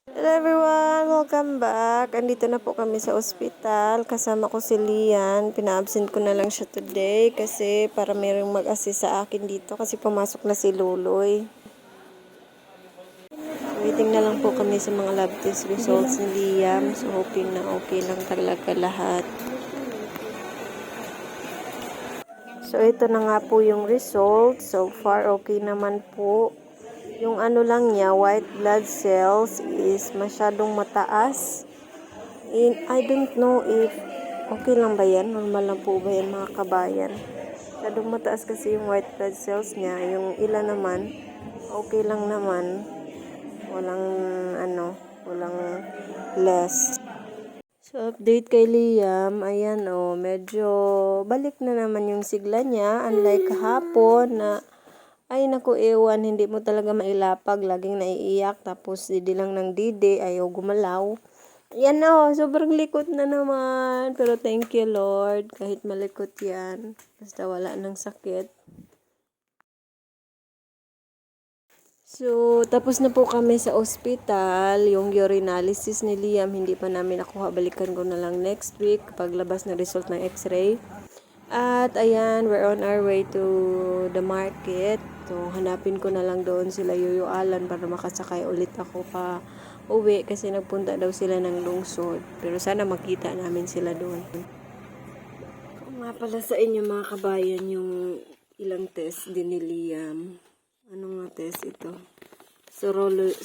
Hello everyone! Welcome back! Andito na po kami sa ospital. Kasama ko si Lian. Pina-absent ko na lang siya today kasi para mayroong mag-assist sa akin dito kasi pumasok na si Luloy. Waiting na lang po kami sa mga lab test results ni Liam. So hoping na okay lang talaga lahat. So ito na nga po yung result. So far okay naman po. Yung ano lang niya, white blood cells is masyadong mataas. I don't know if okay lang ba yan? Normal lang po ba yan mga kabayan? Masyadong mataas kasi yung white blood cells niya. Yung ilan naman, okay lang naman. Walang less. So, update kay Liam, ayan medyo balik na naman yung sigla niya. Unlike kahapon na, ay naku ewan, hindi mo talaga mailapag. Laging naiiyak, tapos didi lang ng didi, ayaw gumalaw. Yan sobrang likot na naman. Pero thank you Lord, kahit malikot yan. Basta wala ng sakit. So, tapos na po kami sa ospital. Yung urinalysis ni Liam, hindi pa namin nakuha. Balikan ko na lang next week kapag labas na result ng x-ray. At ayan, we're on our way to the market. So, hanapin ko na lang doon sila Yuyo Alan para makasakay ulit ako pa uwi kasi nagpunta daw sila ng lungsod. Pero sana makita namin sila doon. Kung nga pala sa inyo mga kabayan yung ilang test din ni Liam. Ano nga test ito? Serology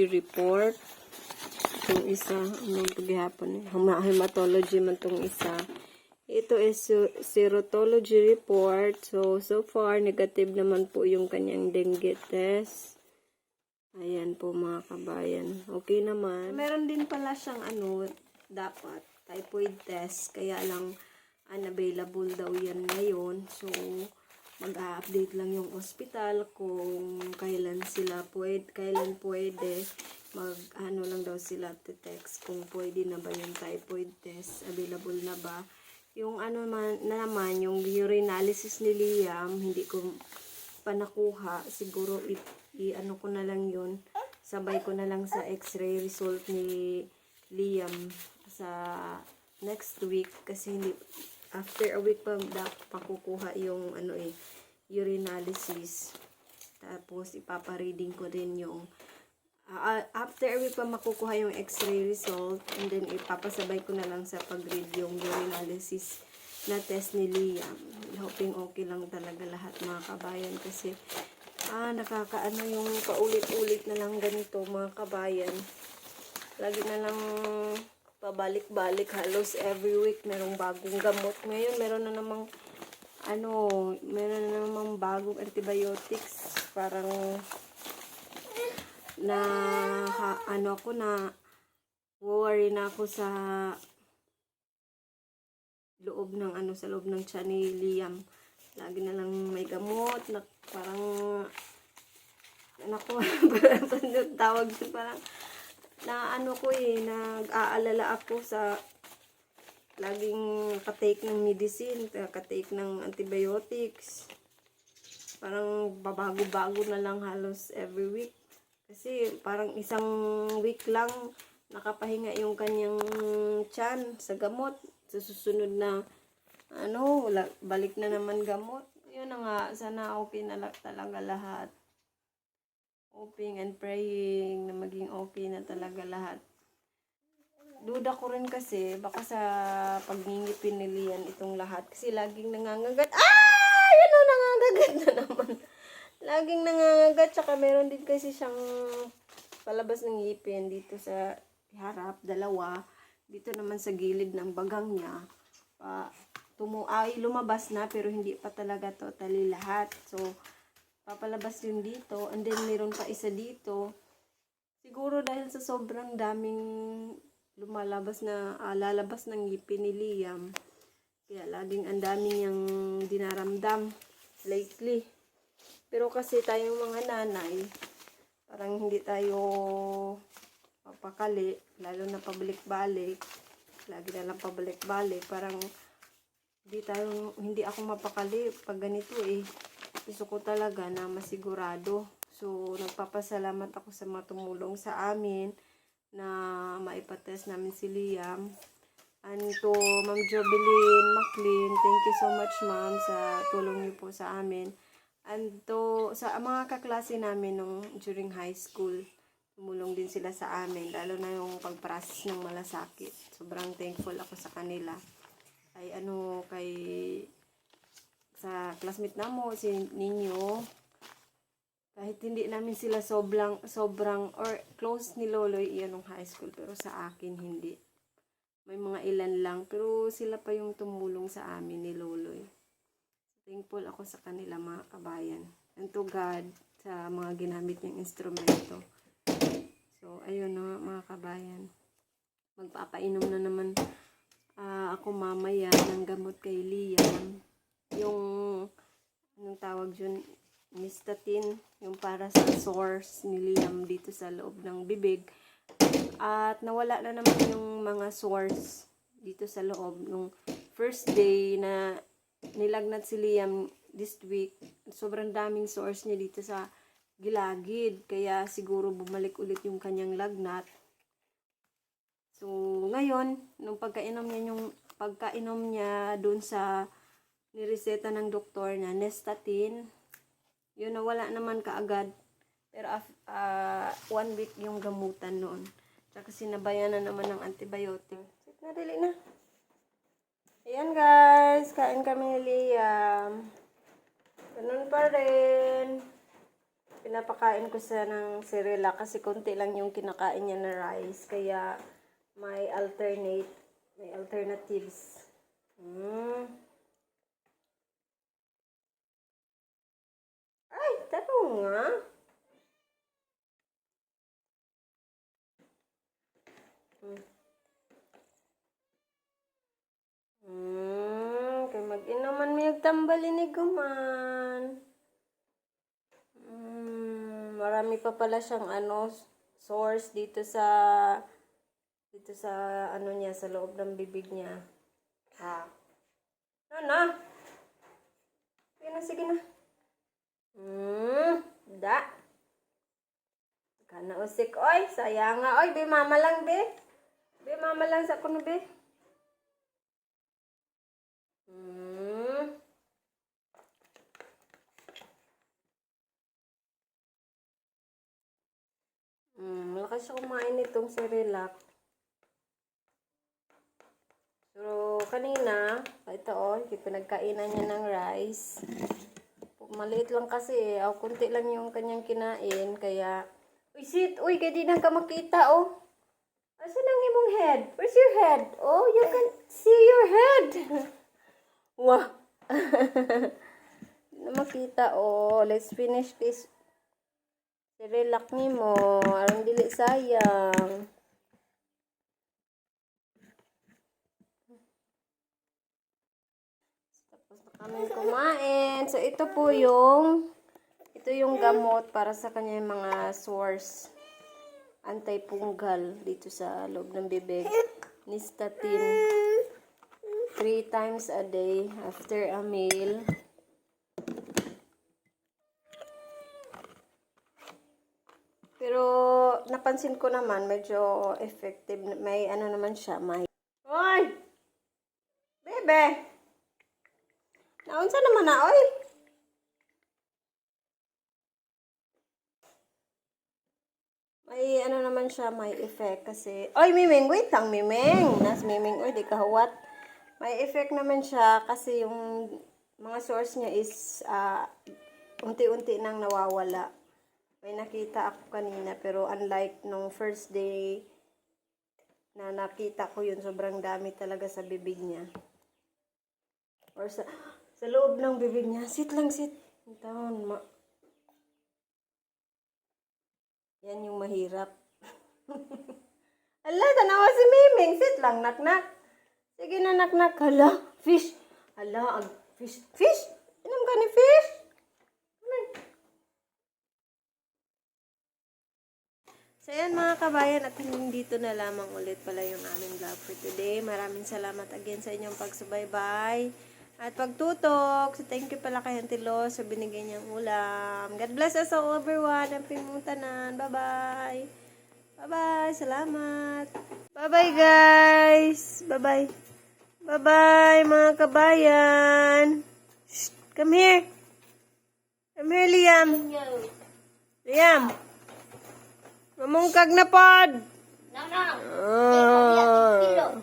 report. Itong isa, anong paghihapon hematology man itong isa. Ito is serology report. So far, negative naman po yung kanyang dengue test. Ayan po mga kabayan. Okay naman. Meron din pala siyang dapat typhoid test. Kaya lang unavailable daw yan ngayon. So, mag-update lang yung hospital kung kailan pwede lang daw sila text kung pwede na ba yung typhoid test, available na ba. Yung naman yung urinalysis ni Liam, hindi ko pa nakuha. Siguro ko na lang yun. Sabay ko na lang sa x-ray result ni Liam sa next week kasi hindi after a week pa pakukuha yung urinalysis. Tapos ipapa-reading ko din yung after a week pa makukuha yung x-ray result, and then ipapasabay ko na lang sa pag-read yung urinalysis na test ni Liam. Hoping okay lang talaga lahat mga kabayan kasi nakakaano yung paulit-ulit na lang ganito mga kabayan. Lagi na lang pabalik-balik, halos every week merong bagong gamot. Ngayon meron na namang bagong antibiotics. Parang worry na ako sa loob ng tiyan ni Liam. Lagi na lang may gamot na parang tawag din parang nag-aalala ako sa laging katake ng medicine, katake ng antibiotics. Parang babago-bago na lang halos every week. Kasi parang isang week lang nakapahinga yung kanyang tiyan sa gamot. Sa susunod na balik na naman gamot. Yun na nga, sana okay na talaga lahat. Hoping and praying na maging okay na talaga lahat. Duda ko rin kasi baka sa pagngingipin ni Lian itong lahat kasi laging nangangagat. Yun nangangagat na naman. Laging nangangagat, tsaka meron din kasi siyang palabas ng ngipin dito sa harap, dalawa. Dito naman sa gilid ng bagang niya. Lumabas na pero hindi pa talaga totally lahat. So, papalabas yun dito. And then, meron pa isa dito. Siguro dahil sa sobrang daming lalabas ng ngipin ni Liam. Kaya laging ang daming niyang dinaramdam lately. Pero kasi tayong mga nanay, parang hindi tayo papakali. Lalo na pabalik-balik. Lagi na lang pabalik-balik. Parang hindi ako mapakali pag ganito Gusto ko talaga na masigurado. So, nagpapasalamat ako sa mga tumulong sa amin na maipatest namin si Liam. And to Ma'am Jobeline McLean, thank you so much ma'am sa tulong niyo po sa amin. And to sa mga kaklase namin nung during high school, tumulong din sila sa amin, lalo na yung pag-process ng malasakit. Sobrang thankful ako sa kanila. Kay sa classmate na mo, si Ninyo, kahit hindi namin sila sobrang or close ni Loloy iyan nung high school, pero sa akin hindi. May mga ilan lang, pero sila pa yung tumulong sa amin ni Loloy. Thankful ako sa kanila mga kabayan. And to God, sa mga ginamit niyang instrumento. So, ayun na mga kabayan. Magpapainom na naman ako mamaya ng gamot kay Liam. Yung tawag dyan, Nystatin, yung para sa sores ni Liam dito sa loob ng bibig. At nawala na naman yung mga sores dito sa loob. Nung first day na nilagnat si Liam this week, sobrang daming sores niya dito sa gilagid. Kaya siguro bumalik ulit yung kanyang lagnat. So, ngayon, nung pagkainom niya dun sa nireseta ng doktor na Nystatin, yun nawala naman kaagad. Pero 1 week yung gamutan noon. Tsaka sinabayan na naman ng antibiotic. Nadali na. Ayan guys, kain kami ni Liam. Ganun pa rin. Pinapakain ko siya ng Cerelac kasi konti lang yung kinakain niya na rice. Kaya may alternatives. Ay, taro nga. Kay mag-inuman may tambali ni Guman. Marami pa pala siyang source dito sa niya, sa loob ng bibig niya. Sige na. Da. Kana usik, oy. Sayang nga, oy. Be, mama lang, be. Be, mama lang sa kuno, be. Malakas siya kumain nitong Cerelac. So, kanina, ito pinagkainan niya ng rice. Maliit lang kasi, kunti lang yung kanyang kinain, kaya, uy, sit, uy, kaya di na ka makita, oh. Asan ang imong head? Where's your head? Oh, you can see your head. Wah. Di na makita, oh. Let's finish this. Cerelac ni mo. Aron dili sayang. Tapos na kami kumain. So, ito yung gamot para sa kanya mga sores. Anti-fungal dito sa loob ng bibig. Nystatin. 3 times a day after a meal. Pero napansin ko naman medyo effective. May naman siya. Hoy! Bebe! Naunsa naman na, oy? May naman siya, may effect kasi, oy Miming, wait lang Miming, Miming, oy di kahuwat. May effect naman siya kasi yung mga source niya is unti-unti nang nawawala. May nakita ako kanina, pero unlike nung first day na nakita ko yun, sobrang dami talaga sa bibig niya. Or sa loob ng bibig niya. Sit lang, sit. Down, yan yung mahirap. Ala, tanawa si Miming. Sit lang, nak-nak. Sige na, nak-nak. Hala, fish. Hala, fish. Fish? Inom ka ni fish? So, yan mga kabayan, at dito na lamang ulit pala yung aming vlog for today. Maraming salamat again sa inyong pagsubaybay. At pagtutok, so thank you pala kay Auntie Lo sa binigay niyang ulam. God bless us all everyone. Ang pinuntanan. Bye-bye. Bye-bye. Salamat. Bye-bye guys. Bye-bye. Bye-bye mga kabayan. Shh, come here. Come here, Liam. Liam. Mamungkag na pod. No, no. Ah.